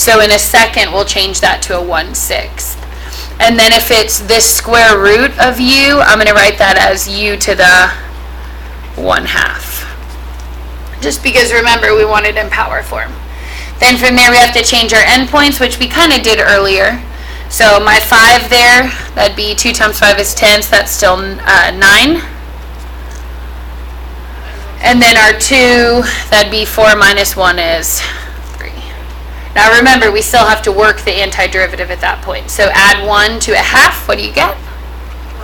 So in a second, we'll change that to a 1/6. And then if it's this square root of u, I'm going to write that as u to the 1/2. Just because, remember, we want it in power form. Then from there, we have to change our endpoints, which we kind of did earlier. So my 5 there, that'd be 2 times 5 is 10, so that's still 9. And then our 2, that'd be 4 minus 1 is 3. Now remember, we still have to work the antiderivative at that point. So add 1 to a half, what do you get?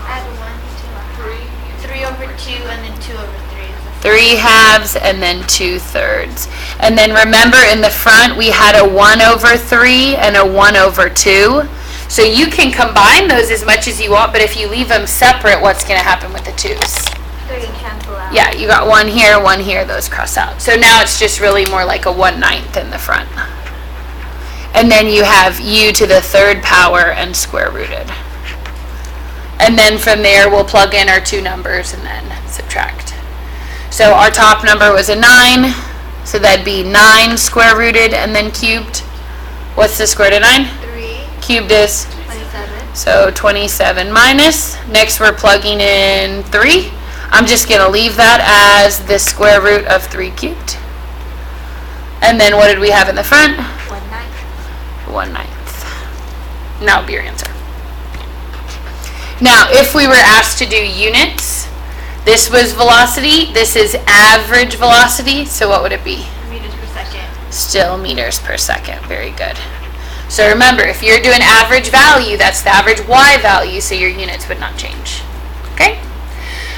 Add 1 to a 3 over 2 and then 2 over 3 is a 3 halves and then 2/3. And then remember, in the front, we had a 1 over 3 and a 1 over 2. So you can combine those as much as you want, but if you leave them separate, what's going to happen with the 2's? 3 cancel out. Yeah, you got 1 here, those cross out. So now it's just really more like a 1/9 in the front. And then you have u to the 3rd power and square rooted. And then from there, we'll plug in our 2 numbers and then subtract. So our top number was a 9, so that'd be 9 square rooted and then cubed. What's the square root of 9? 3, Cubed is, 27. so 27 minus. Next we're plugging in 3. I'm just going to leave that as the square root of 3 cubed. And then what did we have in the front? 1/9. 1/9. That would be your answer. Now, if we were asked to do units, this was velocity, this is average velocity, so what would it be? Meters per second. Still meters per second. Very good. So remember, if you're doing average value, that's the average y value, so your units would not change. Okay?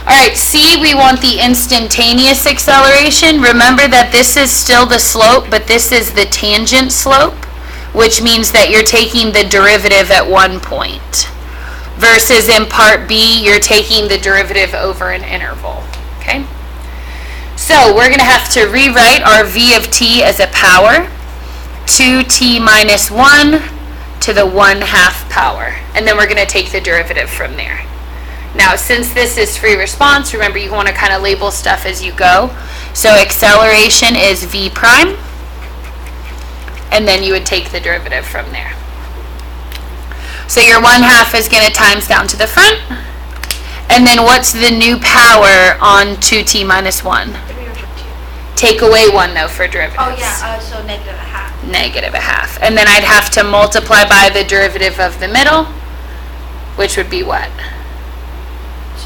All right, C, we want the instantaneous acceleration. Remember that this is still the slope, but this is the tangent slope, which means that you're taking the derivative at one point. Versus in part B, you're taking the derivative over an interval. Okay? So we're going to have to rewrite our v of t as a power, 2t minus 1 to the 1/2 power. And then we're going to take the derivative from there. Now, since this is free response, remember you want to kind of label stuff as you go. So acceleration is v prime, and then you would take the derivative from there. So your 1/2 is going to times down to the front. And then what's the new power on 2t minus 1? 3 over 2. Take away 1 though for derivatives. Oh yeah, so negative a half. Negative a half. And then I'd have to multiply by the derivative of the middle, which would be what?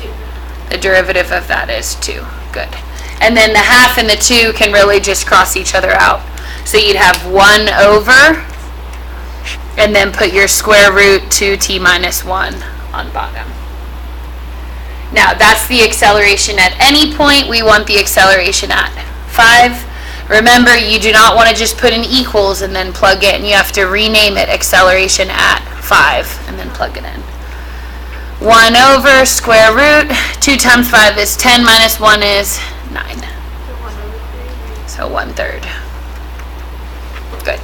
2. The derivative of that is 2. Good. And then the half and the 2 can really just cross each other out. So you'd have 1 over, and then put your square root 2t minus 1 on bottom. Now, that's the acceleration at any point. We want the acceleration at 5. Remember, you do not want to just put in equals and then plug in. You have to rename it acceleration at 5 and then plug it in. 1 over square root, 2 times 5 is 10 minus 1 is 9. So 1/3. Good.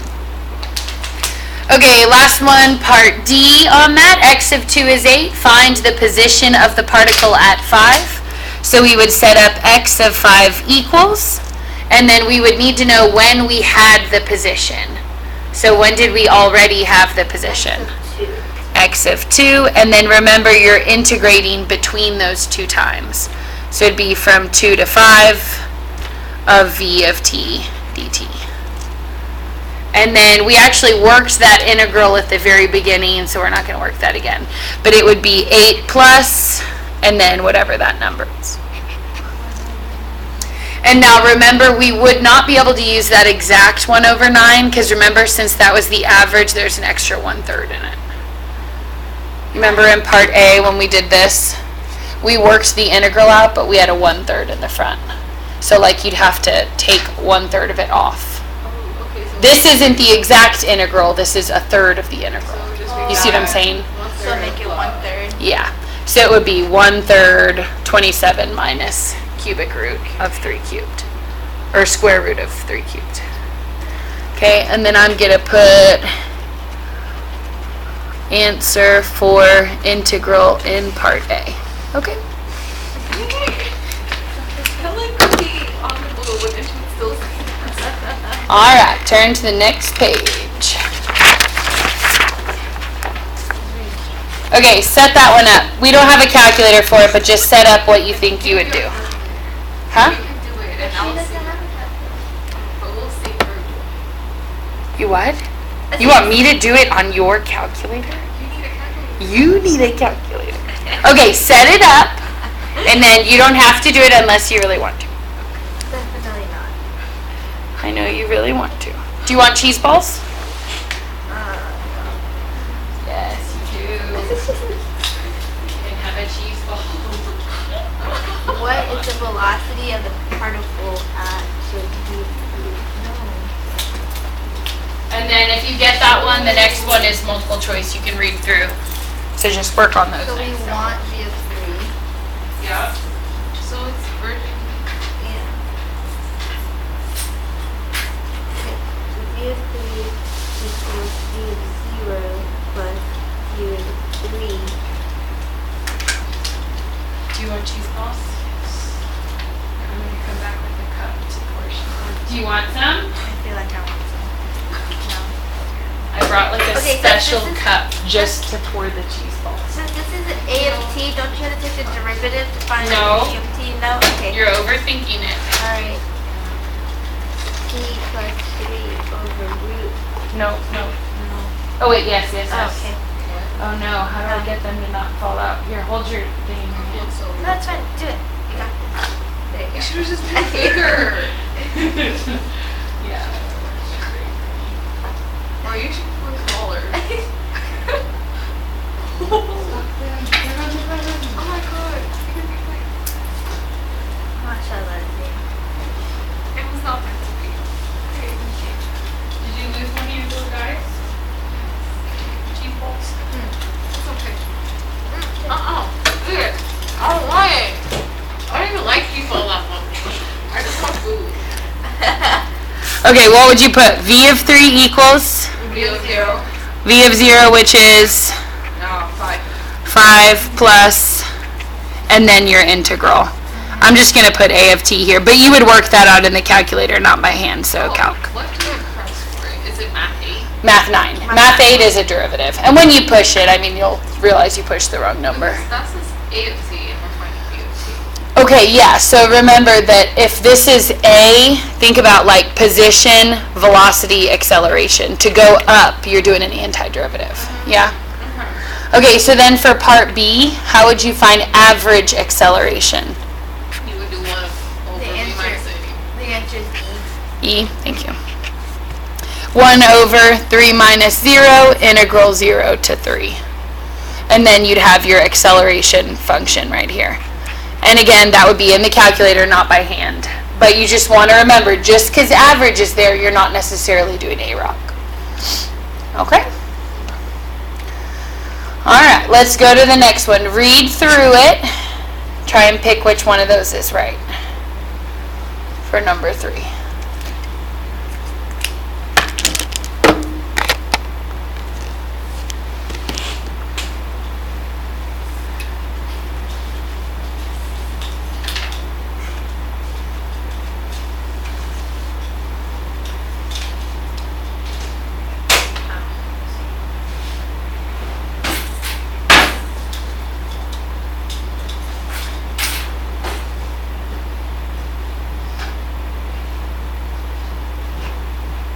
Okay, last one, part D on that. X of 2 is 8. Find the position of the particle at 5. So we would set up x of 5 equals, and then we would need to know when we had the position. So when did we already have the position? X of 2, and then remember you're integrating between those 2 times. So it'd be from 2 to 5 of v of t dt. And then we actually worked that integral at the very beginning, so we're not going to work that again. But it would be 8 plus, and then whatever that number is. And now remember, we would not be able to use that exact 1 over 9, because remember, since that was the average, there's an extra 1/3 in it. Remember in part A when we did this? We worked the integral out, but we had a 1/3 in the front. So like you'd have to take 1/3 of it off. Okay, so This isn't the exact integral, this is a third of the integral. You see what I'm saying? So make it 1/3. Yeah. So it would be 1/3 27 minus cubic root of 3 cubed. Or square root of 3 cubed. Okay, and then I'm going to put answer for integral in part A. Okay. I like the on the blue, but then she still All right, turn to the next page. Okay, set that one up. We don't have a calculator for it, but just set up what you think you would do. Huh? We can do it, and I'll see. But we'll see through. You what? You want me to do it on your calculator? You need a calculator. You need a calculator. Okay, set it up, and then you don't have to do it unless you really want to. Definitely not. I know you really want to. Do you want cheese balls? Yes, you do. You can have a cheese ball. What is the velocity of the particle at no. And then if you get that one, the next one is multiple choice. You can read through. So just work on those So we things. want V of 3. Yeah. So it's virgin. Yeah. Okay. So V of 3 equals V of 0 plus V of 3. Do you want cheese balls? I'm going to come back with a cup to portion. Do you want some? I feel like I want some. No. I brought like a Okay, so special this is- cup just to pour the cheese balls. Since this is A of t, don't you have to take the derivative to find No. V of t? No? Okay. You're overthinking it. Alright. T plus 3 over root. No. No. Oh wait, yes. Oh, okay. Oh no, how do I get them to not fall out? Here, hold your thing in your hand. No, that's fine. Do it. You got this. There you You go. should have just been bigger. Yeah. Or you should be smaller. Oh my god. Mashallah. It was not meant to be. Did you lose one of your little guys? Cheese balls? It's okay. Good. I don't want it. I don't even like people that much. I just want food. Okay, what would you put? V of 3 equals V of 0. V of 0, which is No, 5. 5 plus, and then your integral. I'm just going to put A of t here, but you would work that out in the calculator, not by hand, so calc. What do you press for it? Is it math 8? Math 9. Math 8 is a derivative. And when you push it, I mean, you'll realize you pushed the wrong number. That's this A of t, and we're finding B of t. Okay, yeah, so remember that if this is A, think about like position, velocity, acceleration. To go up, you're doing an antiderivative. Yeah? Okay, so then for part B, how would you find average acceleration? You would do 1 over The B answer. minus A. The answer is E. E, thank you. 1 over 3 minus 0, integral 0 to 3. And then you'd have your acceleration function right here. And again, that would be in the calculator, not by hand. But you just want to remember, just because average is there, you're not necessarily doing AROC. Okay? Alright, let's go to the next one. Read through it. Try and pick which one of those is right. For number 3.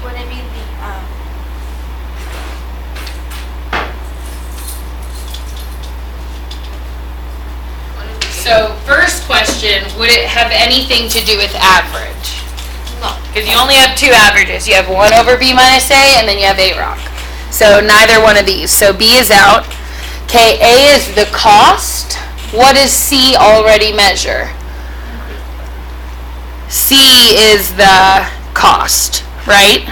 Would it be the, So, first question, would it have anything to do with average? No. Because you only have 2 averages. You have 1 over B minus A, and then you have AROC. So, neither one of these. So, B is out. Okay, A is the cost. What does C already measure? C is the cost, right?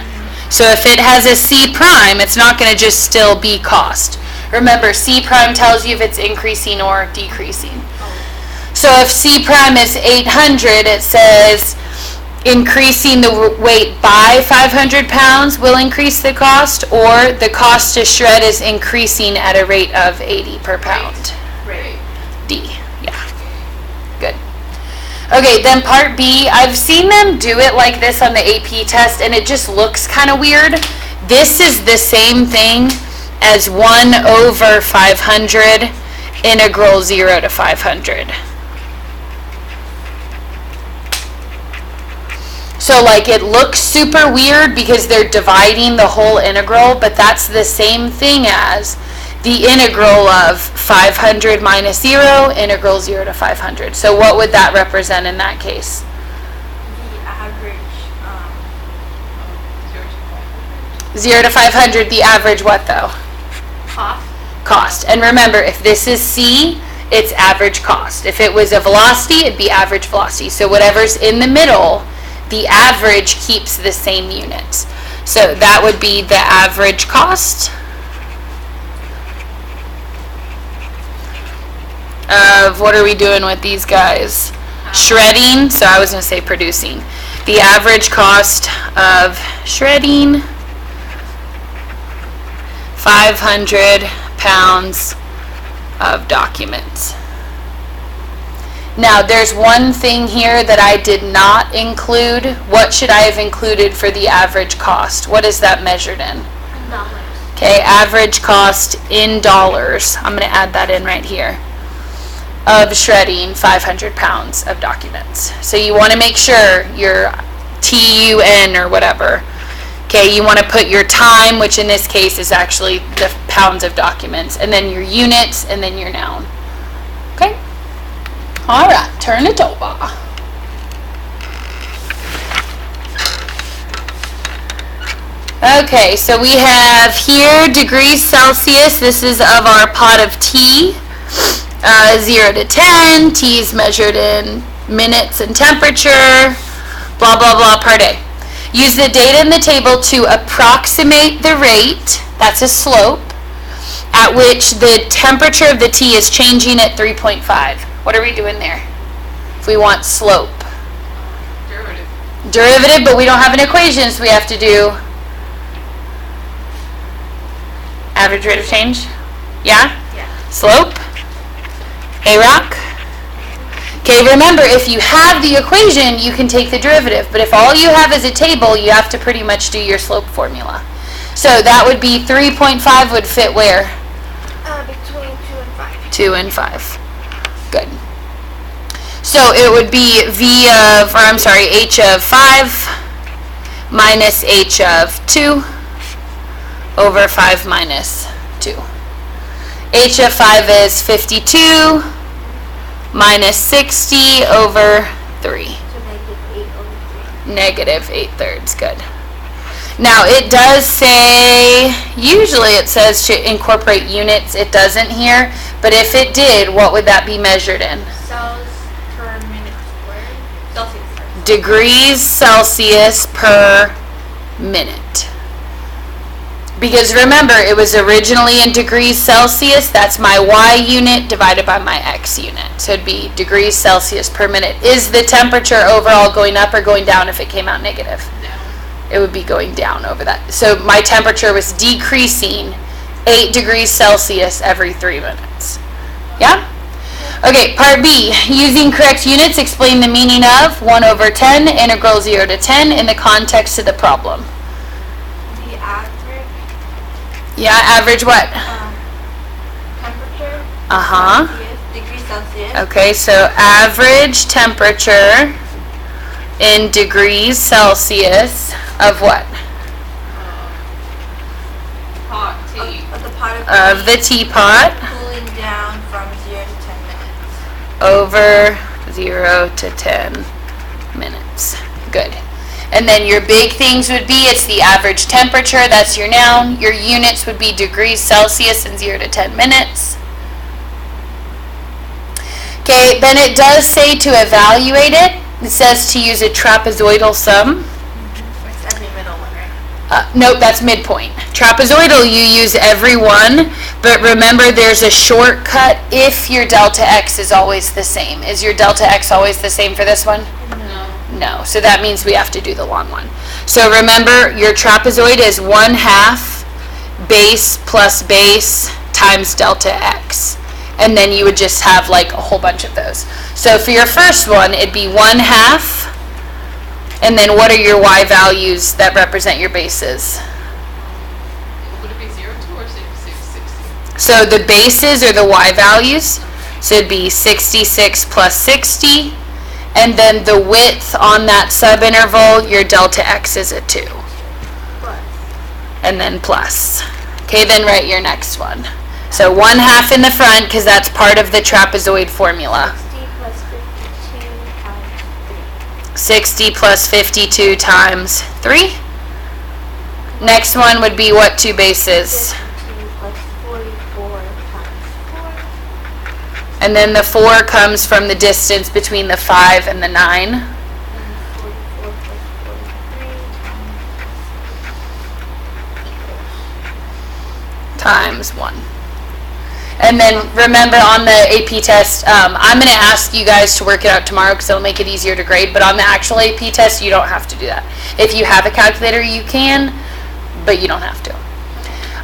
So, if it has a C prime, it's not going to just still be cost. Remember, C prime tells you if it's increasing or decreasing. So if C prime is 800, it says increasing the weight by 500 pounds will increase the cost, or the cost to shred is increasing at a rate of 80 per pound. Right. D, yeah. Good. Okay, then part B, I've seen them do it like this on the AP test, and it just looks kind of weird. This is the same thing, as 1 over 500 integral 0 to 500. So like it looks super weird because they're dividing the whole integral, but that's the same thing as the integral of 500 minus 0, integral 0 to 500. So what would that represent in that case? The average, 0 to 500, the average what though? cost. Cost. And remember, if this is C, it's average cost. If it was a velocity, it'd be average velocity. So whatever's in the middle, the average keeps the same units. So that would be the average cost of, what are we doing with these guys? Shredding, so I was going to say producing. The average cost of shredding 500 pounds of documents. Now, there's one thing here that I did not include. What should I have included for the average cost? What is that measured in? Dollars. Okay, average cost in dollars. I'm going to add that in right here. Of shredding 500 pounds of documents. So you want to make sure your TUN or whatever. Okay, you want to put your time, which in this case is actually the pounds of documents, and then your units, and then your noun. Okay? All right, turn it over. Okay, so we have here degrees Celsius. This is of our pot of tea. 0 to 10. T is measured in minutes and temperature. Blah, blah, blah per day. Use the data in the table to approximate the rate, that's a slope, at which the temperature of the tea is changing at 3.5. What are we doing there? If we want slope. Derivative. Derivative, but we don't have an equation, so we have to do average rate of change? Yeah? Yeah. Slope? A-Rock? Okay, remember, if you have the equation, you can take the derivative. But if all you have is a table, you have to pretty much do your slope formula. So that would be 3.5 would fit where? Between 2 and 5. 2 and 5. Good. So it would be H of 5 minus H of 2 over 5 minus 2. H of 5 is 52 minus 60 over 3. So Negative 8 thirds, good. Now it does say, usually it says to incorporate units, it doesn't here, but if it did, what would that be measured in? cells per minute squared. Celsius. Degrees Celsius per minute. Because remember, it was originally in degrees Celsius, that's my Y unit divided by my X unit. So it'd be degrees Celsius per minute. Is the temperature overall going up or going down if it came out negative? No. It would be going down over that. So my temperature was decreasing 8 degrees Celsius every 3 minutes. Yeah? Okay, part B. Using correct units, explain the meaning of 1 over 10, integral 0 to 10 in the context of the problem. The average Yeah, average what? temperature. Uh-huh. Celsius, degrees Celsius. Okay, so average temperature in degrees Celsius of what? Hot tea. Of the pot Of the teapot cooling down from 0 to 10 minutes. over 0 to 10 minutes. Good. And then your big things would be, it's the average temperature, that's your noun. Your units would be degrees Celsius in 0 to 10 minutes. Okay, then it does say to evaluate it. It says to use a trapezoidal sum. It's every middle one, right? Nope, that's midpoint. Trapezoidal, you use every one, but remember there's a shortcut if your delta x is always the same. Is your delta x always the same for this one? No. No, so that means we have to do the long one. So remember, your trapezoid is 1/2 base plus base times delta x. And then you would just have like a whole bunch of those. So for your first one, it'd be 1/2. And then what are your y values that represent your bases? Would it be 0 to or 6? So the bases are the y values. So it'd be 66 plus 60. And then the width on that subinterval, your delta x is a 2. Plus. And then plus. Okay, then write your next one. So 1/2 in the front, because that's part of the trapezoid formula. 60 plus 52 times 3. 60 plus 52 times 3. Next one would be what two bases? 52 plus 44 times 4. And then the 4 comes from the distance between the 5 and the 9. And 44 plus 43 Times 1. And then remember on the AP test, I'm going to ask you guys to work it out tomorrow because it'll make it easier to grade. But on the actual AP test, you don't have to do that. If you have a calculator, you can, but you don't have to.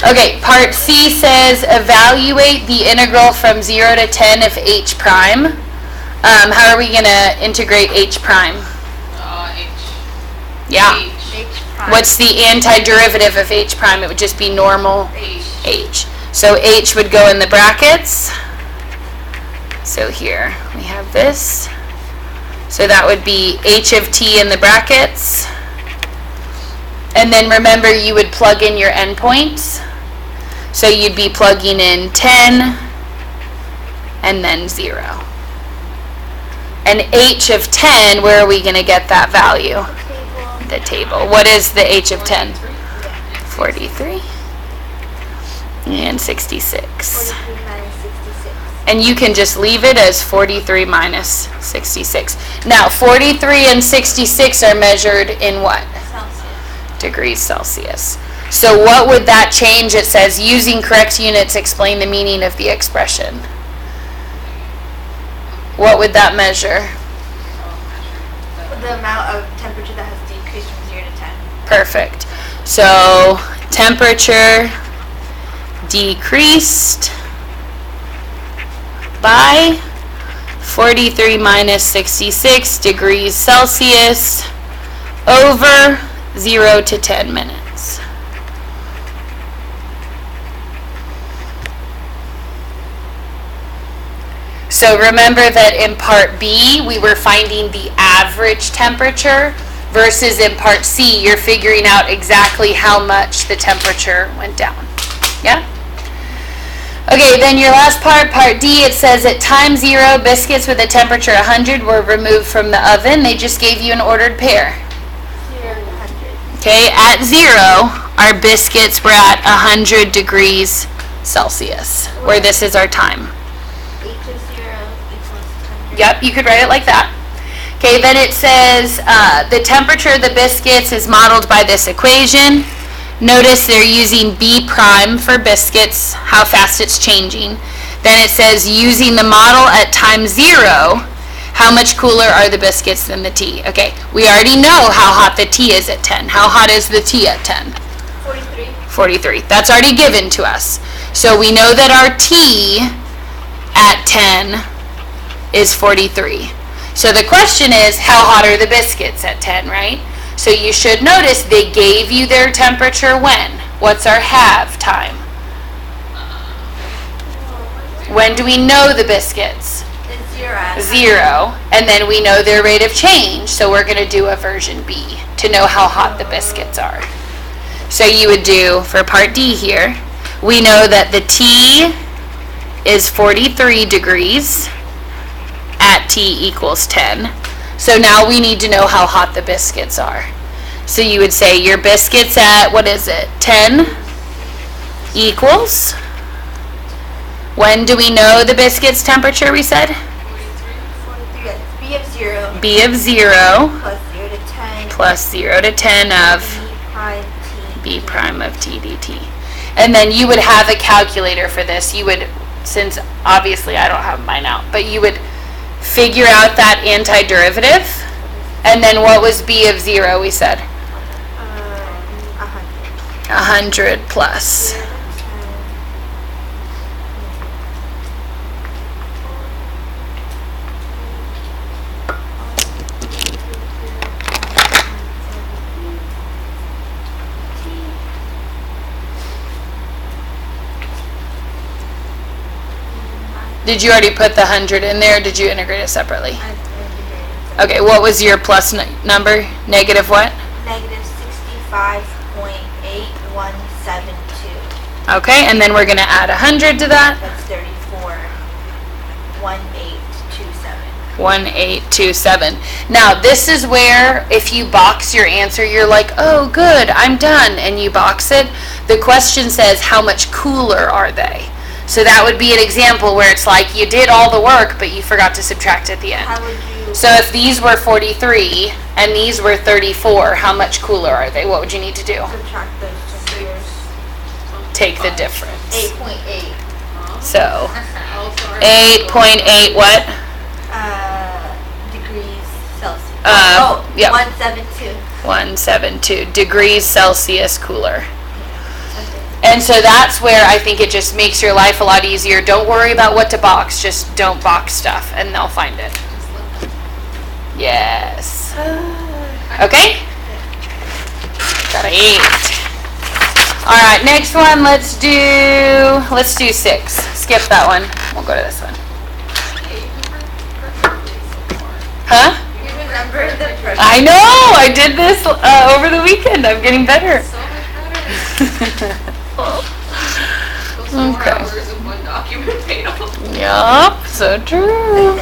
Okay, part C says evaluate the integral from 0 to 10 of h prime. How are we going to integrate h prime? H. Yeah. H. prime. What's the antiderivative of h prime? It would just be normal H. h. So h would go in the brackets. So here we have this. So that would be h of t in the brackets. And then remember you would plug in your endpoints. So you'd be plugging in 10 and then 0. And h of 10, where are we going to get that value? Table. The table. What is the h of 10? 43 and 66. 43 minus 66. And you can just leave it as 43 minus 66. Now, 43 and 66 are measured in what? Celsius. Degrees Celsius. So what would that change? It says, using correct units, explain the meaning of the expression. What would that measure? The amount of temperature that has decreased from 0 to 10. Perfect. So, temperature decreased by 43 minus 66 degrees Celsius over 0 to 10 minutes. So remember that in part B, we were finding the average temperature versus in part C, you're figuring out exactly how much the temperature went down. Yeah? Okay, then your last part, part D, it says at time 0, biscuits with a temperature 100 were removed from the oven. They just gave you an ordered pair. 0 to 100. Okay, at 0, our biscuits were at 100 degrees Celsius, where this is our time. H of 0 equals 100. Yep, you could write it like that. Okay, then it says the temperature of the biscuits is modeled by this equation. Notice they're using B prime for biscuits, how fast it's changing. Then it says using the model at time 0, how much cooler are the biscuits than the tea? Okay, we already know how hot the tea is at 10. How hot is the tea at 10? 43. 43. That's already given to us. So we know that our tea at 10 is 43. So the question is, how hot are the biscuits at 10, right? So you should notice they gave you their temperature when? What's our have time? When do we know the biscuits? It's 0 at 0. And then we know their rate of change. So we're going to do a version B to know how hot the biscuits are. So you would do, for part D here, we know that the T is 43 degrees at T equals 10. So now we need to know how hot the biscuits are. So you would say your biscuits at, what is it, 10 equals? When do we know the biscuits temperature, we said? 43. It's B of 0 B of 0 plus 0 to 10. plus 0 to 10 of B prime T. B prime of T dt. And then you would have a calculator for this. You would, since obviously I don't have mine out, but you would figure out that antiderivative. And then what was B of 0, we said? 100. 100 plus. 0 to 10. Did you already put the 100 in there, or did you integrate it separately? I integrated. Okay, what was your plus number? Negative what? Negative 65.8172. Okay, and then we're gonna add 100 to that. That's 34.1827. 1827. Now, this is where if you box your answer, you're like, oh, good, I'm done, and you box it. The question says, how much cooler are they? So that would be an example where it's like you did all the work, but you forgot to subtract at the end. How would you? So if these were 43 and these were 34, how much cooler are they? What would you need to do? Subtract those two numbers. Take the difference. 8.8. So Oh, sorry. 8.8 what? Degrees Celsius. Yep. 172. 172 degrees Celsius cooler. Okay. And so that's where I think it just makes your life a lot easier. Don't worry about what to box, just don't box stuff and they'll find it. Just let them- Yes. Okay? Got an 8. All right, next one, let's do 6. Skip that one. We'll go to this one. Hey, you remember perfectly so far. Huh? You remember the first I know, I did this over the weekend. I'm getting better. So much better. Those 4 Okay. hours in one document paid off. Yup, so true.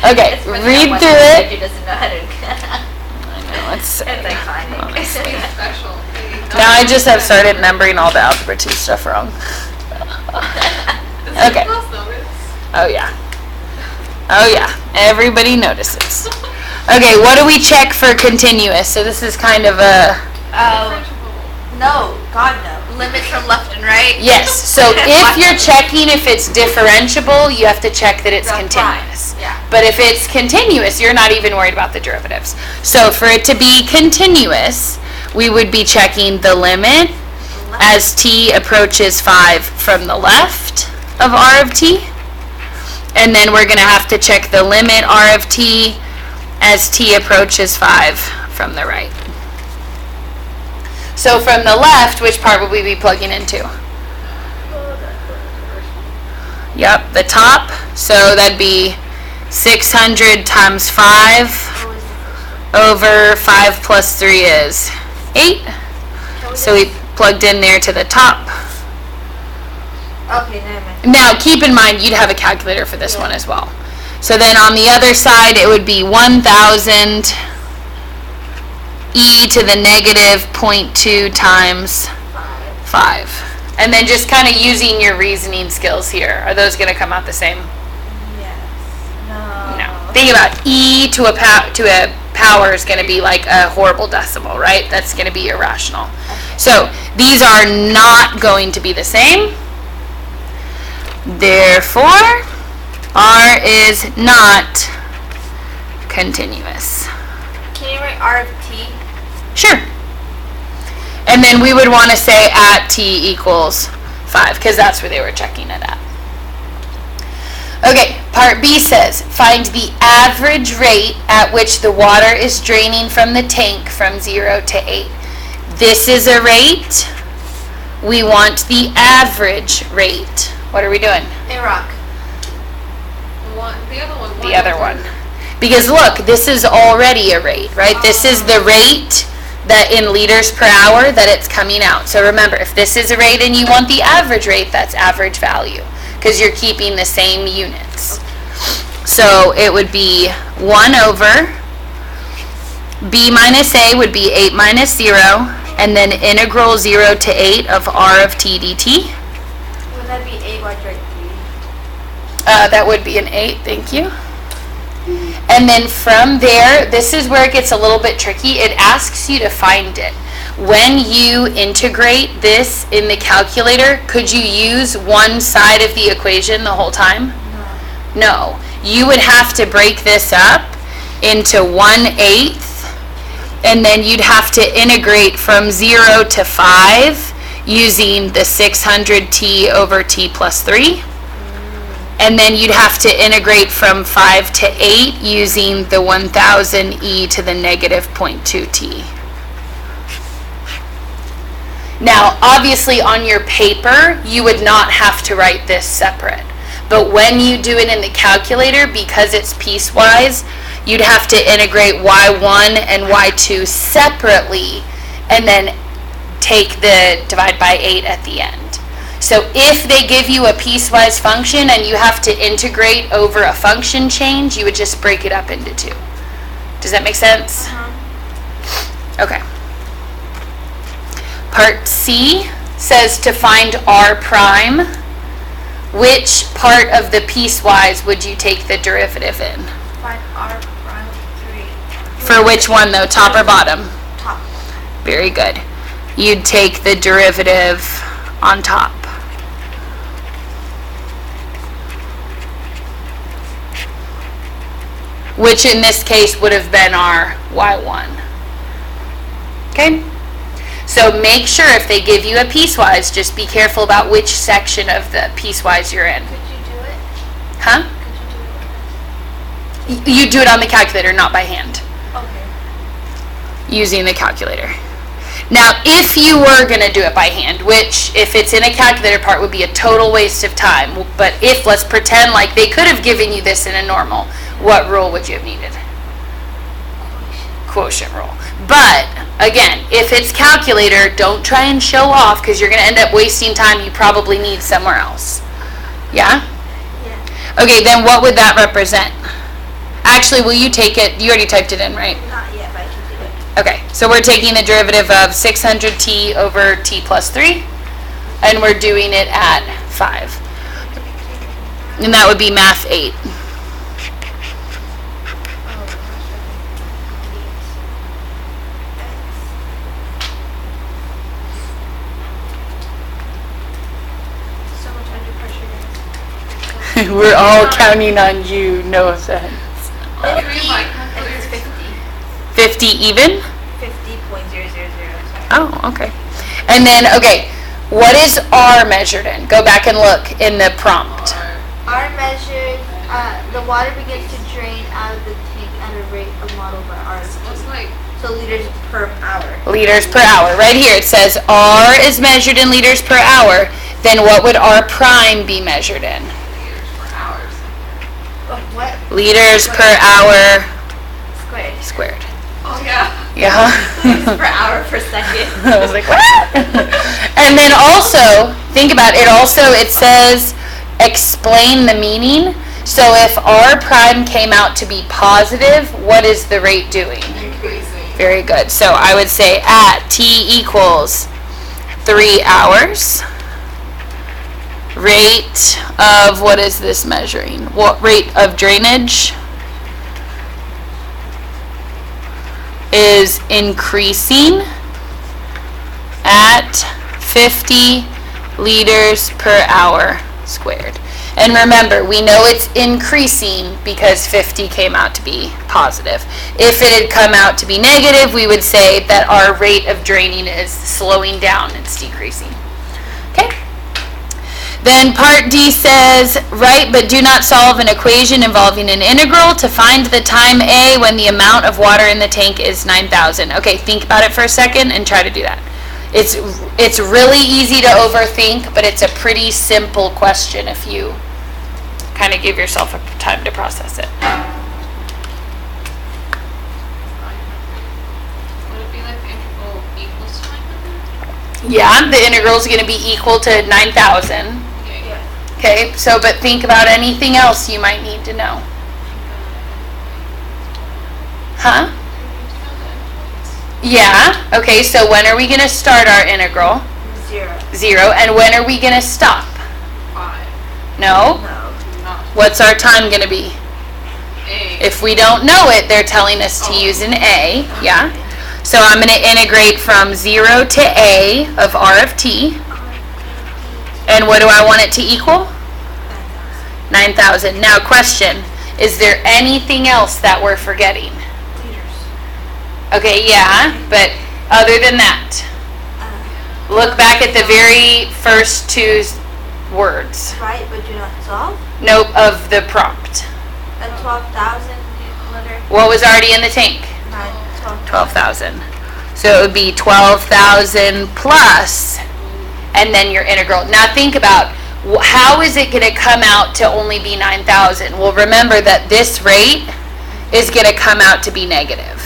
Okay, It's when read someone through it. Who doesn't know how to. I know, it's It's like It's special. now I just have started numbering all the Algebra 2 stuff wrong. Okay. Plus notice. Oh yeah. Oh yeah. Everybody notices. Okay, what do we check for continuous? So this is kind of a No, God no. Limits from left and right. yes. So if you're checking if it's differentiable, you have to check that it's The continuous. prime, yeah. But if it's continuous, you're not even worried about the derivatives. So for it to be continuous, we would be checking the limit as t approaches 5 from the left of r of t. And then we're going to have to check the limit r of t as t approaches 5 from the right. So from the left, which part would we be plugging into? Yep, the top. So that'd be 600 times 5 over 5 plus 3 is 8. So we plugged in there to the top. Okay, never mind. Now, keep in mind, you'd have a calculator for this one as well. So then on the other side, it would be 1,000 e to the negative 0.2 times 5. And then just kind of using your reasoning skills here. Are those going to come out the same? Yes. No. Think about e to a power is going to be like a horrible decimal, right? That's going to be irrational. So these are not going to be the same. Therefore, r is not continuous. Can you write R of T? Sure. And then we would want to say at t equals 5, because that's where they were checking it at. Okay, part B says, find the average rate at which the water is draining from the tank from 0 to 8. This is a rate. We want the average rate. What are we doing? A rock. The other one. The other one. Because look, this is already a rate, right? This is the rate that in liters per hour that it's coming out. So remember, if this is a rate and you want the average rate, that's average value, because you're keeping the same units. So it would be 1 over b minus a would be 8 minus 0, and then integral 0 to 8 of r of t dt. Would that be A quadrant 3? That would be an 8, thank you. And then from there, this is where it gets a little bit tricky. It asks you to find it. When you integrate this in the calculator, could you use one side of the equation the whole time? No. You would have to break this up into 1/8, and then you'd have to integrate from 0 to 5 using the 600t over t plus 3. And then you'd have to integrate from 5 to 8 using the 1000 e to the negative 0.2t. Now, obviously on your paper, you would not have to write this separate. But when you do it in the calculator, because it's piecewise, you'd have to integrate y1 and y2 separately, and then take the divide by 8 at the end. So if they give you a piecewise function and you have to integrate over a function change, you would just break it up into 2. Does that make sense? Okay. Part C says to find r prime. Which part of the piecewise would you take the derivative in? Find r prime of 3. For which one though, top or bottom? Top. Very good. You'd take the derivative on top. Which in this case would have been our y1. Okay? So make sure if they give you a piecewise, just be careful about which section of the piecewise you're in. Could you do it? Huh? Could you do it? You do it on the calculator, not by hand. Okay. Using the calculator. Now, if you were going to do it by hand, which if it's in a calculator part would be a total waste of time, but if, let's pretend like they could have given you this in a normal, what rule would you have needed? Quotient rule. But, again, if it's calculator, don't try and show off because you're going to end up wasting time you probably need somewhere else. Yeah? Yeah. Okay, then what would that represent? Actually, will you take it? You already typed it in, right? Not yet, but I can do it. Okay, so we're taking the derivative of 600t over t plus 3, and we're doing it at 5. And that would be math 8. So much under pressure, guys. We're all counting on you, no offense. All three of my And it's calculators. 50. 50 even? 50.000. Oh, okay. And then, okay, what is R measured in? Go back and look in the prompt. R measured, the water begins to drain out of the tank at a rate of model by R. Looks like So liters per hour. Liters per hour. Right here it says R is measured in liters per hour. Then what would R prime be measured in? liters per hours. Oh, what? Liters per hour Squared. squared. Oh yeah. Yeah. Per hour per second. I was like, what? And then also, think about it, it says explain the meaning. So if R prime came out to be positive, what is the rate doing? Increasing. Very good. So I would say at t equals 3 hours, rate of, what is this measuring? What rate of drainage is increasing at 50 liters per hour squared. And remember, we know it's increasing because 50 came out to be positive. If it had come out to be negative, we would say that our rate of draining is slowing down, it's decreasing. Okay? Then part D says, write but do not solve an equation involving an integral to find the time A when the amount of water in the tank is 9,000. Okay, think about it for a second and try to do that. It's really easy to overthink, but it's a pretty simple question if you kind of give yourself a time to process it. Would it be like the integral equals to 900? Yeah, the integral is going to be equal to 9,000. Okay. Okay, so but think about anything else you might need to know. Huh? Yeah, okay, so when are we going to start our integral? 0. 0. And when are we going to stop? 5. No? No. Not What's our time going to be? A. If we don't know it, they're telling us to use an A. Yeah? So I'm going to integrate from 0 to A of R of t. And what do I want it to equal? 9,000. Now question, is there anything else that we're forgetting? Okay, yeah, but other than that, look back at the very first 2 words. Right, but do not solve. Nope, of the prompt. At 12,000 liter. What was already in the tank? 12,000. So it would be 12,000 plus, and then your integral. Now think about, How is it gonna come out to only be 9,000? Well, remember that this rate is gonna come out to be negative.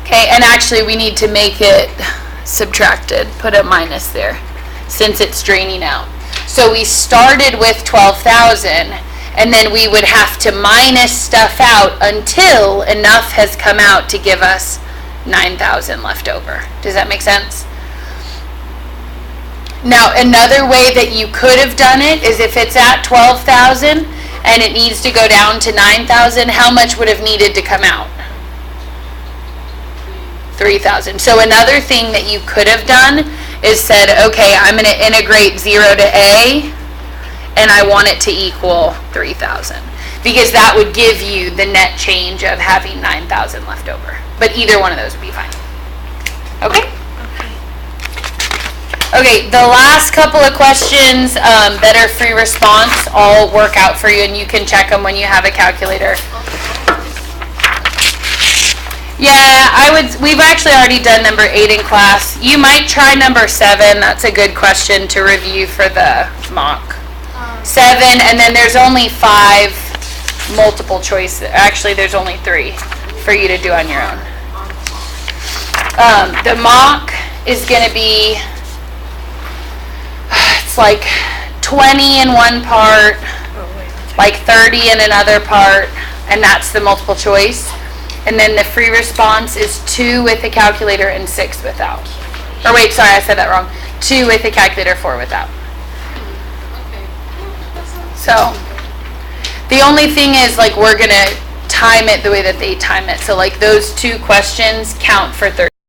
Okay, and actually we need to make it subtracted, put a minus there, since it's draining out. So we started with 12,000, and then we would have to minus stuff out until enough has come out to give us 9,000 left over. Does that make sense? Now, another way that you could have done it is if it's at 12,000 and it needs to go down to 9,000, how much would have needed to come out? 3,000. So another thing that you could have done is said, okay, I'm going to integrate 0 to A, and I want it to equal 3,000. Because that would give you the net change of having 9,000 left over. But either one of those would be fine. Okay? Okay, the last couple of questions that are free response all work out for you, and you can check them when you have a calculator. Yeah, we've actually already done number 8 in class. You might try number 7. That's a good question to review for the mock. 7, and then there's only 5 multiple choice. Actually, there's only 3 for you to do on your own. The mock is going to be, it's like 20 in one part, like 30 in another part, and that's the multiple choice. And then the free response is 2 with a calculator and 6 without. Or wait, sorry, I said that wrong. 2 with a calculator, 4 without. So, the only thing is, like, we're going to time it the way that they time it. So, like, those 2 questions count for 30.